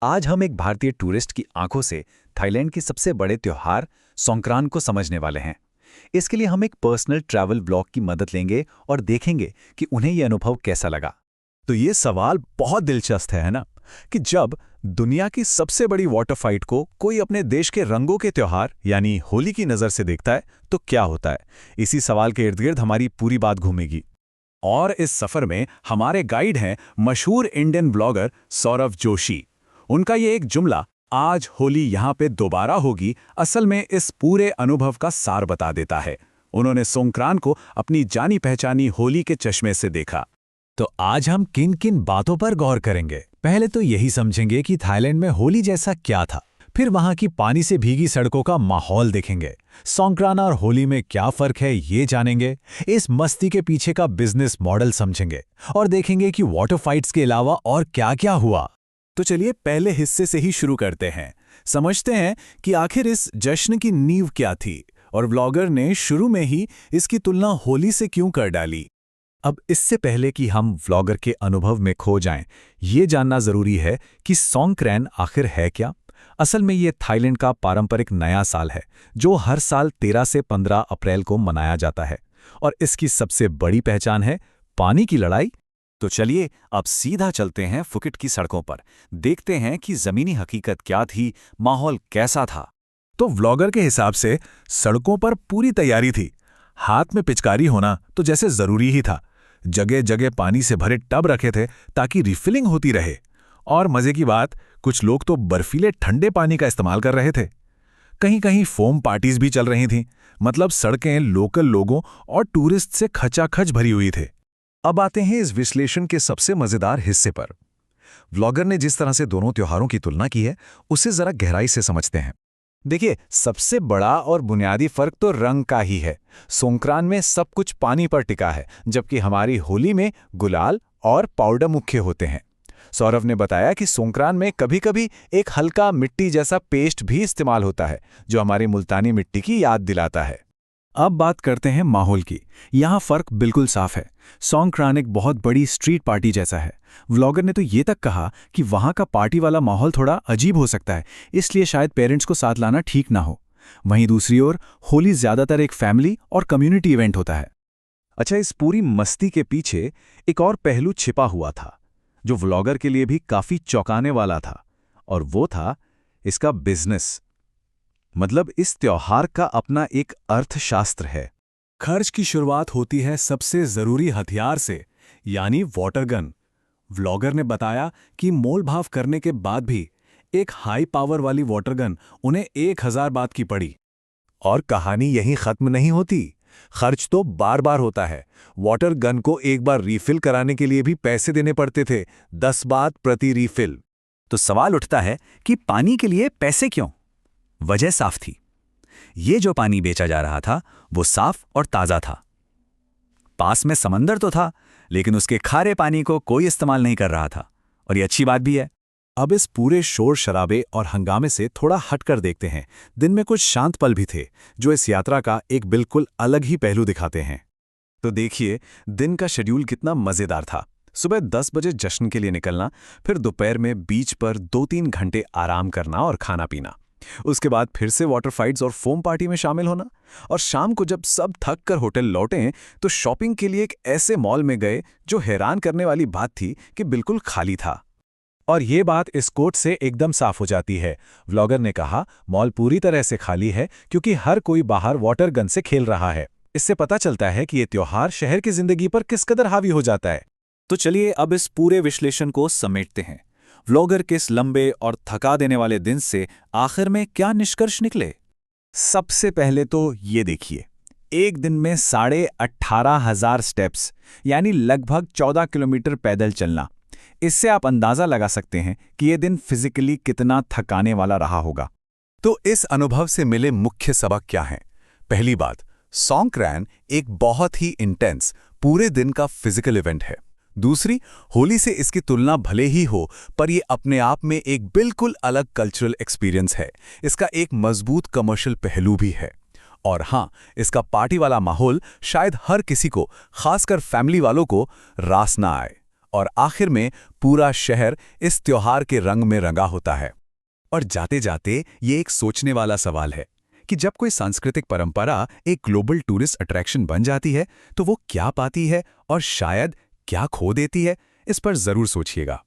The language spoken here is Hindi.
आज हम एक भारतीय टूरिस्ट की आंखों से थाईलैंड के सबसे बड़े त्योहार सोंक्रान को समझने वाले हैं। इसके लिए हम एक पर्सनल ट्रैवल ब्लॉग की मदद लेंगे और देखेंगे कि उन्हें यह अनुभव कैसा लगा। तो ये सवाल बहुत दिलचस्प है ना, कि जब दुनिया की सबसे बड़ी वाटर फाइट को कोई अपने देश के रंगों के त्योहार यानी होली की नज़र से देखता है तो क्या होता है। इसी सवाल के इर्द गिर्द हमारी पूरी बात घूमेगी। और इस सफर में हमारे गाइड हैं मशहूर इंडियन ब्लॉगर सौरभ जोशी। उनका ये एक जुमला, आज होली यहाँ पे दोबारा होगी, असल में इस पूरे अनुभव का सार बता देता है। उन्होंने सोंक्रान को अपनी जानी पहचानी होली के चश्मे से देखा। तो आज हम किन किन बातों पर गौर करेंगे। पहले तो यही समझेंगे कि थाईलैंड में होली जैसा क्या था, फिर वहां की पानी से भीगी सड़कों का माहौल देखेंगे, सोंक्रान और होली में क्या फर्क है ये जानेंगे, इस मस्ती के पीछे का बिजनेस मॉडल समझेंगे और देखेंगे कि वाटर फाइट्स के अलावा और क्या क्या हुआ। तो चलिए पहले हिस्से से ही शुरू करते हैं। समझते हैं कि आखिर इस जश्न की नींव क्या थी और व्लॉगर ने शुरू में ही इसकी तुलना होली से क्यों कर डाली। अब इससे पहले कि हम व्लॉगर के अनुभव में खो जाएं, ये जानना जरूरी है कि सोंक्रान आखिर है क्या। असल में ये थाईलैंड का पारंपरिक नया साल है जो हर साल 13 से 15 अप्रैल को मनाया जाता है और इसकी सबसे बड़ी पहचान है पानी की लड़ाई। तो चलिए अब सीधा चलते हैं फुकेट की सड़कों पर, देखते हैं कि जमीनी हकीकत क्या थी, माहौल कैसा था। तो व्लॉगर के हिसाब से सड़कों पर पूरी तैयारी थी। हाथ में पिचकारी होना तो जैसे जरूरी ही था। जगह जगह पानी से भरे टब रखे थे ताकि रिफिलिंग होती रहे। और मजे की बात, कुछ लोग तो बर्फीले ठंडे पानी का इस्तेमाल कर रहे थे। कहीं कहीं फोम पार्टीज भी चल रही थीं। मतलब सड़कें लोकल लोगों और टूरिस्ट से खचाखच भरी हुई थे। अब आते हैं इस विश्लेषण के सबसे मजेदार हिस्से पर। व्लॉगर ने जिस तरह से दोनों त्योहारों की तुलना की है, उसे जरा गहराई से समझते हैं। देखिए, सबसे बड़ा और बुनियादी फर्क तो रंग का ही है। सोंक्रान में सब कुछ पानी पर टिका है, जबकि हमारी होली में गुलाल और पाउडर मुख्य होते हैं। सौरभ ने बताया कि सोंक्रान में कभी-कभी एक हल्का मिट्टी जैसा पेस्ट भी इस्तेमाल होता है, जो हमारी मुल्तानी मिट्टी की याद दिलाता है। अब बात करते हैं माहौल की। यहाँ फर्क बिल्कुल साफ है। सोंक्रान एक बहुत बड़ी स्ट्रीट पार्टी जैसा है। व्लॉगर ने तो ये तक कहा कि वहाँ का पार्टी वाला माहौल थोड़ा अजीब हो सकता है, इसलिए शायद पेरेंट्स को साथ लाना ठीक ना हो। वहीं दूसरी ओर होली ज्यादातर एक फैमिली और कम्युनिटी इवेंट होता है। अच्छा, इस पूरी मस्ती के पीछे एक और पहलू छिपा हुआ था, जो व्लॉगर के लिए भी काफी चौंकाने वाला था, और वो था इसका बिजनेस। मतलब इस त्योहार का अपना एक अर्थशास्त्र है। खर्च की शुरुआत होती है सबसे जरूरी हथियार से, यानी वाटर गन। व्लॉगर ने बताया कि मोल भाव करने के बाद भी एक हाई पावर वाली वाटर गन उन्हें 1000 बात की पड़ी। और कहानी यहीं खत्म नहीं होती। खर्च तो बार बार होता है। वाटर गन को एक बार रीफिल कराने के लिए भी पैसे देने पड़ते थे, 10 बात प्रति रीफिल। तो सवाल उठता है कि पानी के लिए पैसे क्यों? वजह साफ थी। ये जो पानी बेचा जा रहा था वो साफ और ताज़ा था। पास में समंदर तो था, लेकिन उसके खारे पानी को कोई इस्तेमाल नहीं कर रहा था, और ये अच्छी बात भी है। अब इस पूरे शोर शराबे और हंगामे से थोड़ा हटकर देखते हैं। दिन में कुछ शांत पल भी थे, जो इस यात्रा का एक बिल्कुल अलग ही पहलू दिखाते हैं। तो देखिए, दिन का शेड्यूल कितना मजेदार था। सुबह 10 बजे जश्न के लिए निकलना, फिर दोपहर में बीच पर 2-3 घंटे आराम करना और खाना पीना। उसके बाद फिर से वाटर फाइट्स और फोम पार्टी में शामिल होना, और शाम को जब सब थक कर होटल लौटे तो शॉपिंग के लिए एक ऐसे मॉल में गए जो हैरान करने वाली बात थी कि बिल्कुल खाली था। और ये बात इस कोट से एकदम साफ हो जाती है। व्लॉगर ने कहा, मॉल पूरी तरह से खाली है क्योंकि हर कोई बाहर वाटर गन से खेल रहा है। इससे पता चलता है कि ये त्योहार शहर की जिंदगी पर किस कदर हावी हो जाता है। तो चलिए अब इस पूरे विश्लेषण को समेटते हैं। व्लॉगर के इस लंबे और थका देने वाले दिन से आखिर में क्या निष्कर्ष निकले? सबसे पहले तो ये देखिए, एक दिन में 18,500 स्टेप्स, यानी लगभग 14 किलोमीटर पैदल चलना। इससे आप अंदाजा लगा सकते हैं कि ये दिन फिजिकली कितना थकाने वाला रहा होगा। तो इस अनुभव से मिले मुख्य सबक क्या हैं? पहली बात, सोंक्रान एक बहुत ही इंटेंस पूरे दिन का फिजिकल इवेंट है। दूसरी, होली से इसकी तुलना भले ही हो, पर यह अपने आप में एक बिल्कुल अलग कल्चरल एक्सपीरियंस है। इसका एक मजबूत कमर्शियल पहलू भी है। और हाँ, इसका पार्टी वाला माहौल शायद हर किसी को, खासकर फैमिली वालों को, रास ना आए। और आखिर में पूरा शहर इस त्योहार के रंग में रंगा होता है। और जाते जाते ये एक सोचने वाला सवाल है कि जब कोई सांस्कृतिक परंपरा एक ग्लोबल टूरिस्ट अट्रैक्शन बन जाती है तो वो क्या पाती है और शायद क्या खो देती है, इस पर जरूर सोचिएगा।